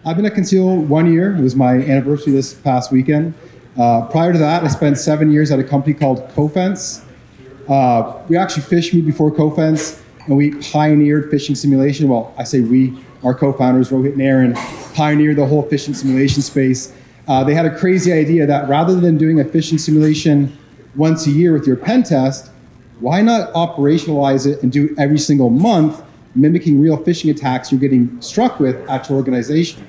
I've been at Conceal 1 year. It was my anniversary this past weekend. Prior to that, I spent 7 years at a company called Cofense. We actually fished me before Cofense, and we pioneered phishing simulation. Well, I say we, our co-founders, Rohit and Aaron, pioneered the whole phishing simulation space. They had a crazy idea that rather than doing a phishing simulation once a year with your pen test, why not operationalize it and do it every single month, mimicking real phishing attacks you're getting struck with at your organization?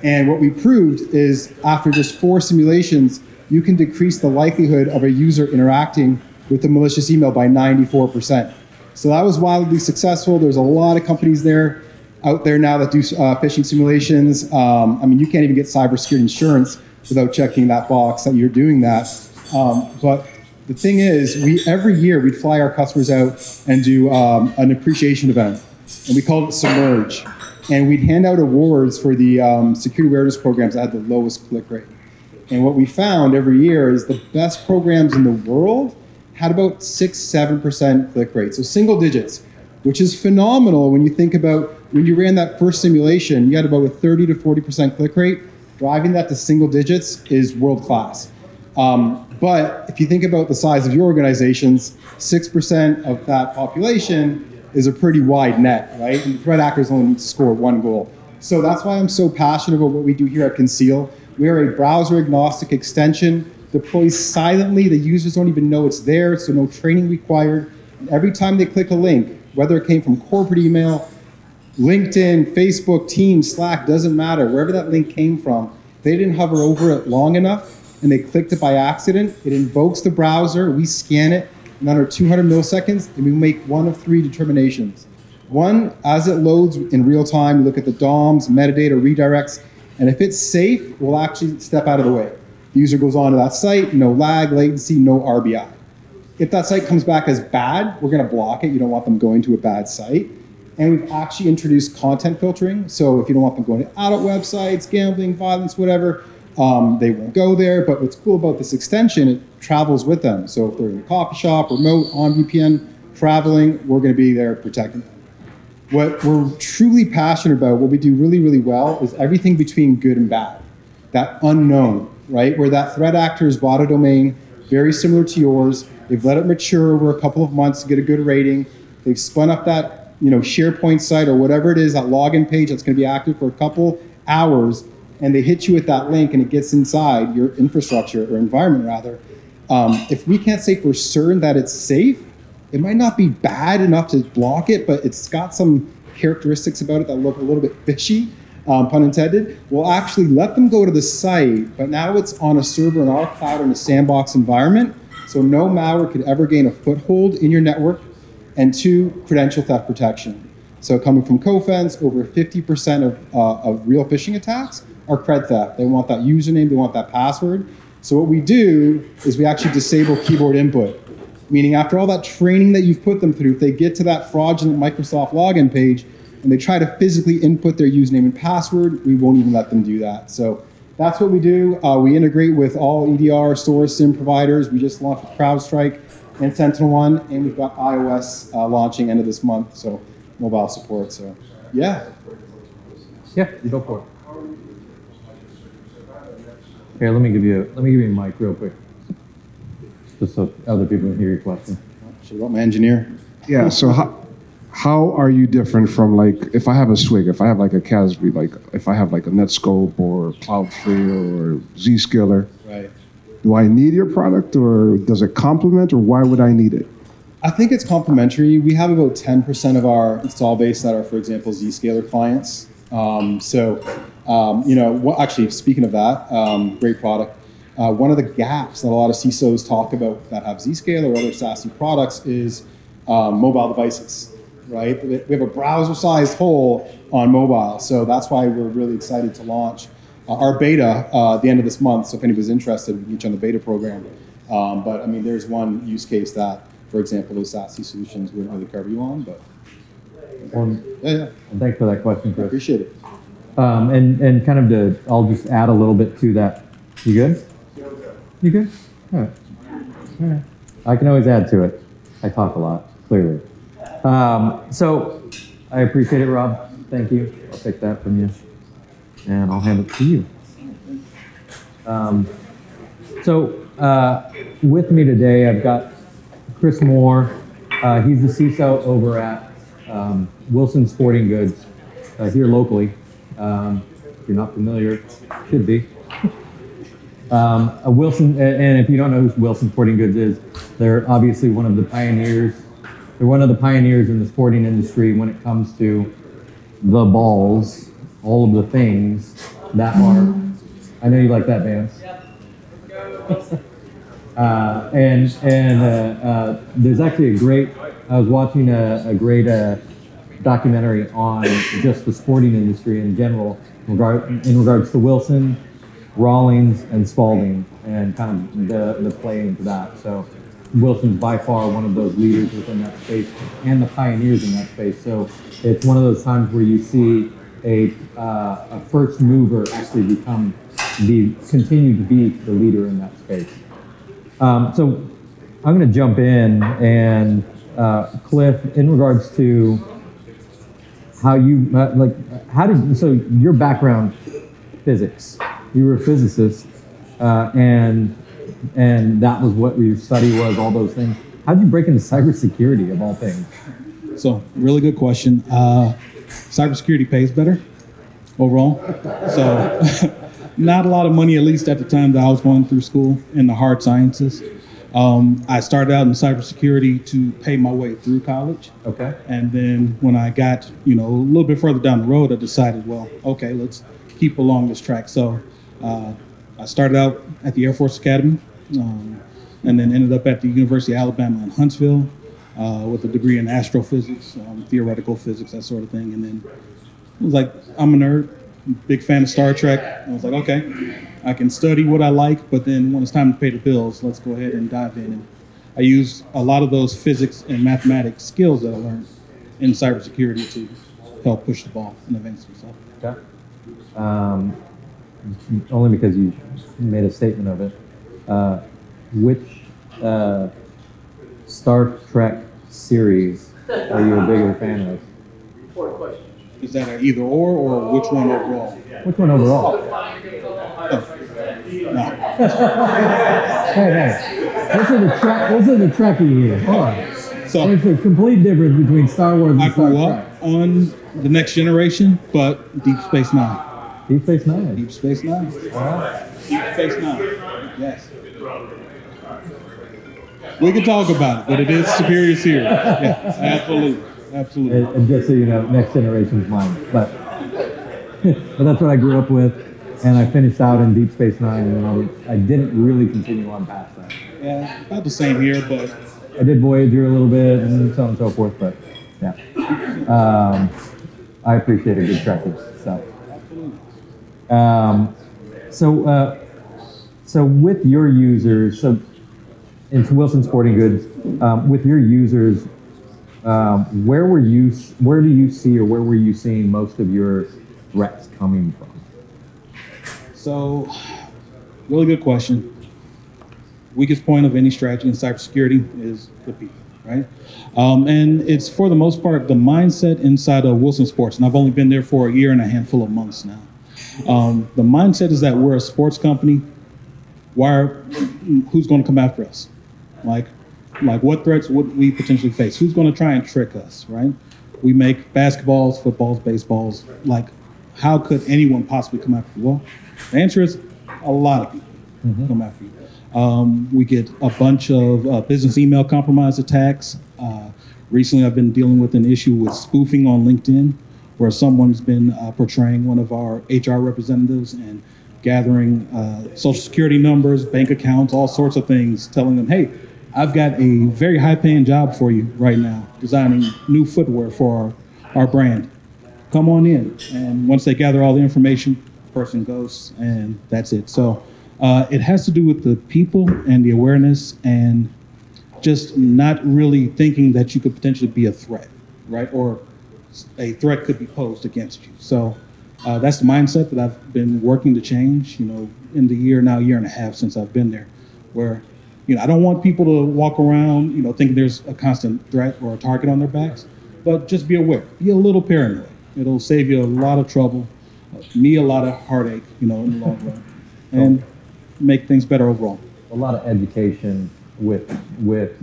And what we proved is after just 4 simulations, you can decrease the likelihood of a user interacting with a malicious email by 94%. So that was wildly successful. There's a lot of companies out there now that do phishing simulations. I mean, you can't even get cybersecurity insurance without checking that box that you're doing that. But the thing is, every year we'd fly our customers out and do an appreciation event, and we called it Submerge. And we'd hand out awards for the security awareness programs that had the lowest click rate. And what we found every year is the best programs in the world had about 6-7% click rate, so single digits, which is phenomenal when you think about when you ran that first simulation, you had about a 30 to 40% click rate. Driving that to single digits is world class. But if you think about the size of your organizations, 6% of that population is a pretty wide net, right? And the threat actors only need to score 1 goal. So that's why I'm so passionate about what we do here at Conceal. We are a browser agnostic extension, deploys silently. The users don't even know it's there, so no training required. And every time they click a link, whether it came from corporate email, LinkedIn, Facebook, Teams, Slack, doesn't matter. Wherever that link came from, if they didn't hover over it long enough and they clicked it by accident, it invokes the browser, we scan it in under 200 milliseconds, and we make 1 of 3 determinations. 1, as it loads in real time, we look at the DOMs, metadata, redirects, and if it's safe, we'll actually step out of the way. The user goes on to that site, no lag, latency, no RBI. If that site comes back as bad, we're gonna block it. You don't want them going to a bad site. And we've actually introduced content filtering. So if you don't want them going to adult websites, gambling, violence, whatever, they won't go there. But what's cool about this extension, it travels with them. So if they're in a coffee shop, remote, on VPN, traveling, we're gonna be there protecting them. What we're truly passionate about, what we do really, really well, is everything between good and bad. That unknown, right? Where that threat actor has bought a domain, very similar to yours. They've let it mature over a couple of months to get a good rating. They've spun up that SharePoint site or whatever it is, that login page that's going to be active for a couple hours, and they hit you with that link and it gets inside your infrastructure or environment rather. If we can't say for certain that it's safe, it might not be bad enough to block it, but it's got some characteristics about it that look a little bit fishy, pun intended. We'll actually let them go to the site, but now it's on a server in our cloud in a sandbox environment, so no malware could ever gain a foothold in your network. And 2, credential theft protection. So coming from Cofense, over 50% of real phishing attacks are cred theft. They want that username, they want that password. So what we do is we actually disable keyboard input, meaning after all that training that you've put them through, if they get to that fraudulent Microsoft login page and they try to physically input their username and password, we won't even let them do that. So that's what we do. We integrate with all EDR, SOAR, SIM providers. We just launched with CrowdStrike and SentinelOne, and we've got iOS launching end of this month, so mobile support. So, yeah. Yeah, you go for it. Here, let me give you a mic real quick, just so other people can hear your question. Should have got my engineer. Yeah. So how are you different from, like, if I have a Swig, if I have like a Casby, like if I have like a Netscope or Cloudflare or Zscaler, right? Do I need your product, or does it complement, or why would I need it? I think it's complementary. We have about 10% of our install base that are, for example, Zscaler clients. Actually, speaking of that, great product. One of the gaps that a lot of CISOs talk about that have Zscaler or other SASE products is mobile devices, right? We have a browser-sized hole on mobile, so that's why we're really excited to launch our beta at the end of this month. So if anybody's interested, we can get you on the beta program. But I mean, there's one use case that, for example, those SASE solutions wouldn't really cover you on. But yeah. And thanks for that question, Chris. I appreciate it. And kind of I'll just add a little bit to that. You good? You good? All right. All right. I can always add to it. I talk a lot, clearly. So I appreciate it, Rob. Thank you. I'll take that from you. and I'll hand it to you. With me today, I've got Chris Moore. He's the CISO over at Wilson Sporting Goods here locally. If you're not familiar, should be. Wilson, and if you don't know who Wilson Sporting Goods is, they're obviously one of the pioneers. They're one of the pioneers in the sporting industry when it comes to the balls, all of the things that are. I know you like that, Vance. There's actually a great. I was watching a great documentary on just the sporting industry in general, in regards to Wilson, Rawlings, and Spalding, and kind of the play into that. So Wilson's by far one of those leaders within that space and the pioneers in that space. So it's one of those times where you see a first mover actually continue to be the leader in that space. So I'm going to jump in and Cliff, in regards to how you so your background, physics. You were a physicist, and that was what your study was. All those things. How did you break into cybersecurity of all things? So, really good question. Cybersecurity pays better overall. So, not a lot of money, at least at the time that I was going through school in the hard sciences. I started out in cybersecurity to pay my way through college. Okay. And then when I got, a little bit further down the road, I decided, well, okay, let's keep along this track. So I started out at the Air Force Academy, and then ended up at the University of Alabama in Huntsville with a degree in astrophysics, theoretical physics, that sort of thing. And then it was like, I'm a nerd, big fan of Star Trek. I was like, okay, I can study what I like, but then when it's time to pay the bills, let's go ahead and dive in. And I use a lot of those physics and mathematics skills that I learned in cybersecurity to help push the ball and advance myself. Okay. Only because you made a statement of it. Which Star Trek series are you a bigger fan of? Is that an either or which one overall? Which one overall? No. Hey, this is a Trekkie here. Hold on. So There's a complete difference between Star Wars and I Star grew Trek. up on The Next Generation, but Deep Space Nine. Deep Space Nine. Deep Space Nine. Deep Space Nine. Yes. We can talk about it, but it is superior series. Yeah, absolutely. Absolutely. And just so you know, Next Generation's mine. But that's what I grew up with, and I finished out in Deep Space Nine, and I didn't really continue on past that. Yeah, about the same here, but I did Voyager a little bit, and so on and so forth. But yeah, I appreciate a good Trekkie. So with your users, so in Wilson Sporting Goods, with your users, where do you see, or where were you seeing most of your threats coming from? So, really good question. Weakest point of any strategy in cybersecurity is the people, right? And it's, for the most part, the mindset inside of Wilson Sports, and I've only been there for a year and a handful of months now. The mindset is that we're a sports company. Who's going to come after us? Like what threats would we potentially face? Who's going to try and trick us, right? We make basketballs, footballs, baseballs. Like, how could anyone possibly come after you? Well, the answer is a lot of people come after you. We get a bunch of business email compromise attacks. Recently, I've been dealing with an issue with spoofing on LinkedIn, where someone's been portraying one of our HR representatives and gathering social security numbers, bank accounts, all sorts of things, telling them, hey, I've got a very high-paying job for you right now, designing new footwear for our brand. Come on in. And once they gather all the information, the person goes, and that's it. So it has to do with the people and the awareness, and just not really thinking that you could potentially be a threat, right? Or a threat could be posed against you. So that's the mindset that I've been working to change, in the year and a half since I've been there, where I don't want people to walk around, thinking there's a constant threat or a target on their backs, but just be aware, be a little paranoid. It'll save you a lot of trouble. me a lot of heartache, in the long run, and make things better overall. A lot of education with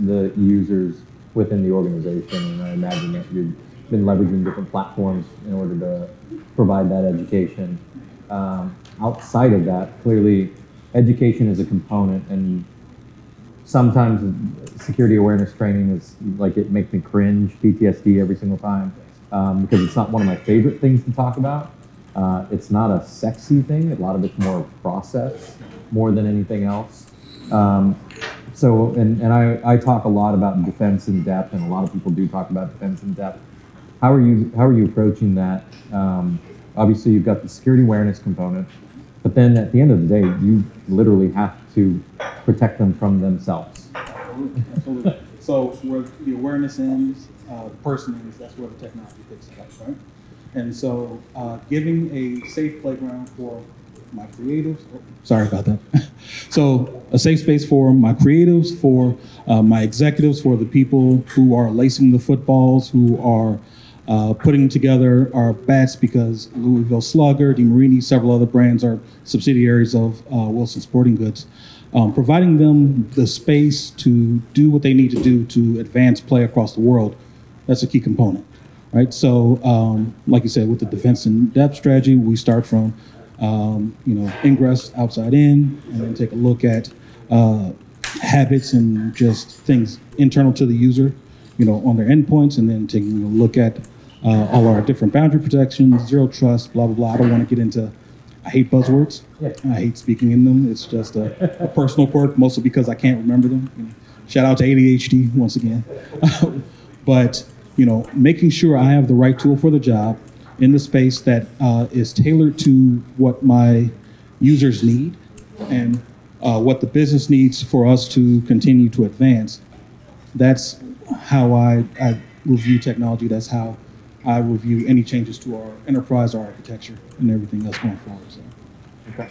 the users within the organization, and I imagine that you've been leveraging different platforms in order to provide that education. Outside of that, clearly, education is a component, and sometimes security awareness training is like, it makes me cringe, PTSD every single time, because it's not one of my favorite things to talk about. It's not a sexy thing. A lot of it's more process more than anything else. So I talk a lot about defense in depth, and a lot of people do talk about defense in depth. How are you approaching that? Obviously, you've got the security awareness component, but then at the end of the day, you literally have to protect them from themselves. Absolutely. So where the awareness ends, the person ends, that's where the technology picks it up, right? And so giving a safe playground for my creatives, sorry about that. So a safe space for my creatives, for my executives, for the people who are lacing the footballs, who are putting together our bats, because Louisville Slugger, DeMarini, several other brands are subsidiaries of Wilson Sporting Goods. Providing them the space to do what they need to do to advance play across the world, that's a key component, right? So, like you said, with the defense in depth strategy, we start from, ingress, outside in, and then take a look at habits and just things internal to the user, on their endpoints, and then taking a look at all our different boundary protections, zero trust, blah, blah, blah. I don't want to get into, I hate buzzwords. Yeah. I hate speaking in them. It's just a personal quirk, mostly because I can't remember them. Shout out to ADHD once again. But, making sure I have the right tool for the job in the space that is tailored to what my users need and what the business needs for us to continue to advance. That's how I review technology. That's how I review any changes to our enterprise, our architecture, and everything else going forward. So. Okay.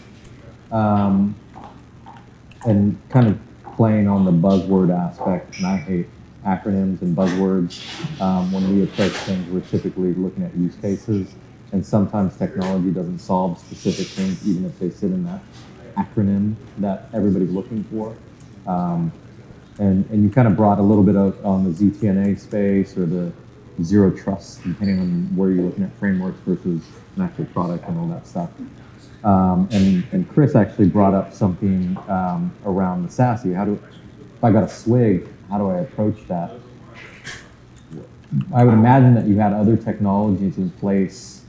And kind of playing on the buzzword aspect, and I hate acronyms and buzzwords. When we approach things, we're typically looking at use cases, and sometimes technology doesn't solve specific things, even if they sit in that acronym that everybody's looking for. And you kind of brought a little bit of on the ZTNA space or the zero trust, depending on where you're looking at frameworks versus an actual product and all that stuff. And Chris actually brought up something around the SASE. If I got a SWIG, how do I approach that? I would imagine that you had other technologies in place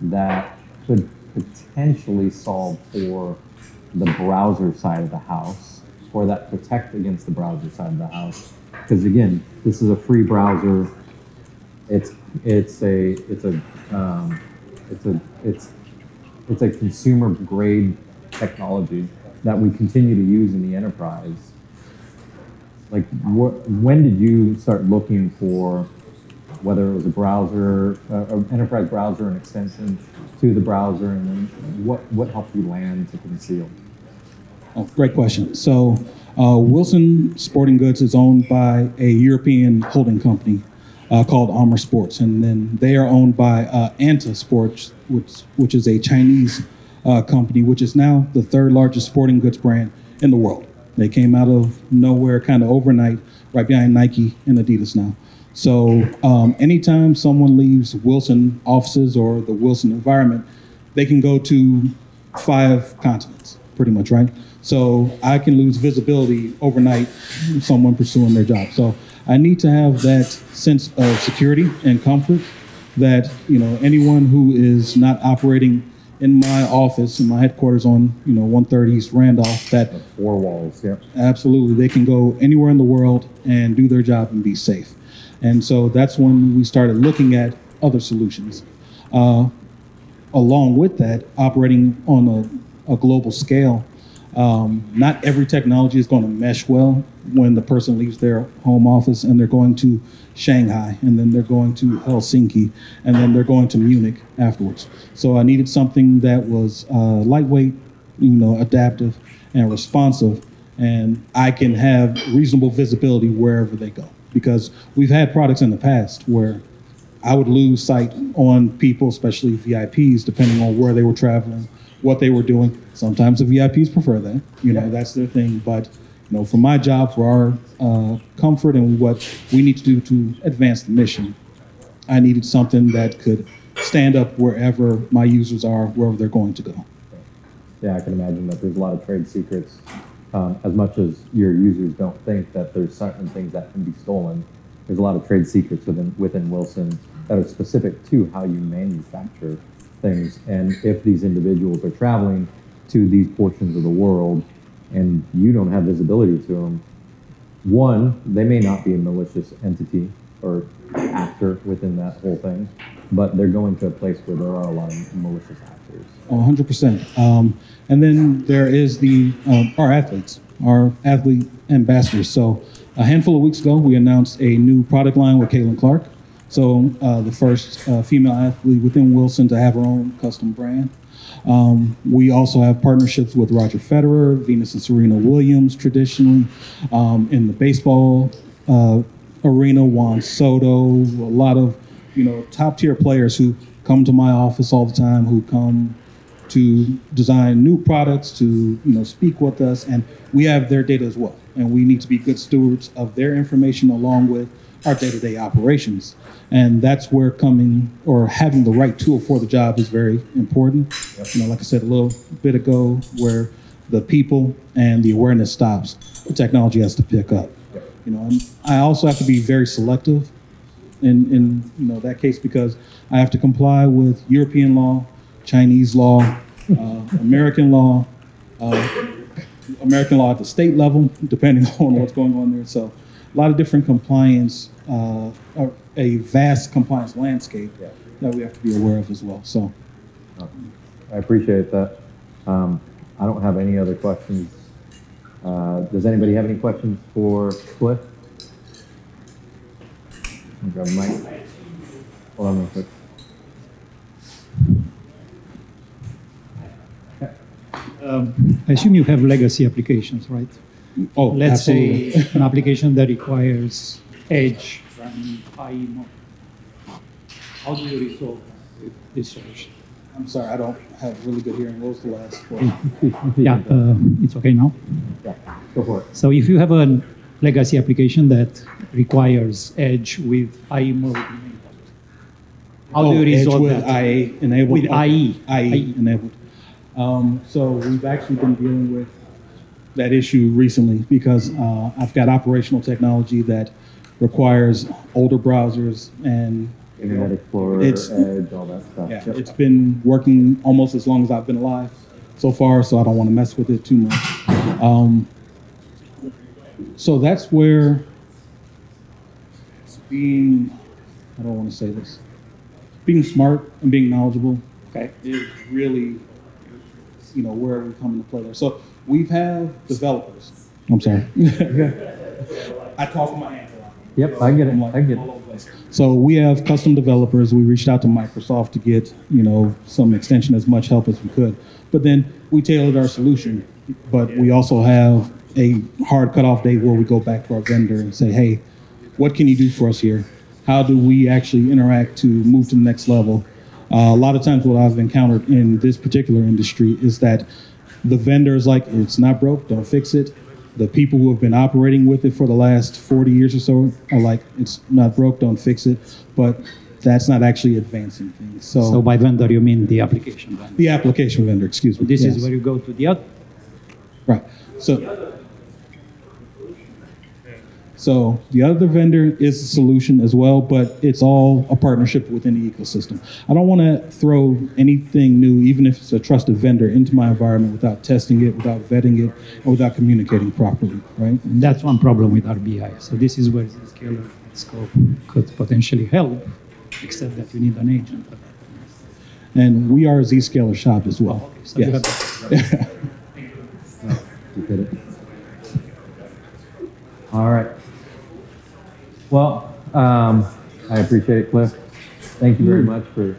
that could potentially solve for the browser side of the house, or that protect against the browser side of the house. Because again, this is a free browser. It's a consumer grade technology that we continue to use in the enterprise. Like, when did you start looking for, whether it was a browser, an enterprise browser, an extension to the browser, and then what helped you land to Conceal? Oh, great question. So Wilson Sporting Goods is owned by a European holding company called Armor Sports, and then they are owned by Anta Sports, which is a Chinese company, which is now the third largest sporting goods brand in the world. They came out of nowhere kind of overnight, right behind Nike and Adidas now. So anytime someone leaves Wilson offices or the Wilson environment, they can go to 5 continents, pretty much, right? So I can lose visibility overnight from someone pursuing their job. So I need to have that sense of security and comfort that, anyone who is not operating in my office, in my headquarters on, 130 East Randolph, that The 4 walls, yeah. absolutely, they can go anywhere in the world and do their job and be safe. And so that's when we started looking at other solutions. Along with that, operating on a global scale, not every technology is going to mesh well when the person leaves their home office and they're going to Shanghai, and then they're going to Helsinki, and then they're going to Munich afterwards. So I needed something that was lightweight, adaptive and responsive, and I can have reasonable visibility wherever they go. Because we've had products in the past where I would lose sight on people, especially VIPs, depending on where they were traveling, what they were doing. Sometimes the VIPs prefer that, that's their thing. But for my job, for our comfort and what we need to do to advance the mission, I needed something that could stand up wherever my users are, wherever they're going to go. Yeah, I can imagine that there's a lot of trade secrets. As much as your users don't think that there's certain things that can be stolen, there's a lot of trade secrets within Wilson that are specific to how you manufacture things. And if these individuals are traveling to these portions of the world and you don't have visibility to them, one, they may not be a malicious entity or actor within that whole thing, but they're going to a place where there are a lot of malicious actors. 100%. And then there is our athletes, our athlete ambassadors. So a handful of weeks ago, we announced a new product line with Caitlin Clark. So the first female athlete within Wilson to have her own custom brand. We also have partnerships with Roger Federer, Venus and Serena Williams traditionally. In the baseball arena, Juan Soto, a lot of top tier players who come to my office all the time, who come to design new products, to speak with us, and we have their data as well. And we need to be good stewards of their information along with our day-to-day operations. And that's where having the right tool for the job is very important. Yep. Like I said a little bit ago, where the people and the awareness stops, the technology has to pick up. Yep. And I also have to be very selective in that case, because I have to comply with European law, Chinese law, American law at the state level, depending on what's going on there. So a lot of different compliance, a vast compliance landscape that we have to be aware of as well. So I appreciate that. I don't have any other questions. Does anybody have any questions for Cliff? I'll grab a mic. Hold on real quick. I assume you have legacy applications, right? Oh, let's absolutely. say an application that requires edge running IE mode. How do you resolve that with this solution? I'm sorry, I don't have really good hearing. What was the last question? Yeah, it's okay now. Yeah, go for it. So if you have a legacy application that requires edge with IE mode enabled, how do you resolve edge with that? IA enabled? With IE. IE enabled. So we've actually been dealing with that issue recently because I've got operational technology that requires older browsers and Internet Explorer, Edge, all that stuff. Yeah, it's been working almost as long as I've been alive so far, so I don't want to mess with it too much. So that's where being, I don't want to say this, being smart and being knowledgeable is really, where we come into play there. So we have developers. I'm sorry. I talk with my hands a lot. Yep, I get it. I get it. So we have custom developers. We reached out to Microsoft to get, some extension, as much help as we could. But then we tailored our solution. But we also have a hard cutoff date where we go back to our vendor and say, hey, what can you do for us here? How do we actually interact to move to the next level? A lot of times what I've encountered in this particular industry is that the vendor is like, it's not broke, don't fix it. The people who have been operating with it for the last 40 years or so are like, it's not broke, don't fix it. But that's not actually advancing things. So by vendor, you mean the application vendor? The application vendor, excuse me. This is where you go to the other. Right. So the other vendor is a solution as well, but it's all a partnership within the ecosystem. I don't want to throw anything new, even if it's a trusted vendor, into my environment without testing it, without vetting it, or without communicating properly, right? And that's one problem with RBI. So this is where the scalar scope could potentially help, except that you need an agent. And we are a Zscaler shop as well. Okay, so you Yes. have You get it. All right. Well, I appreciate it, Cliff. Thank you very much for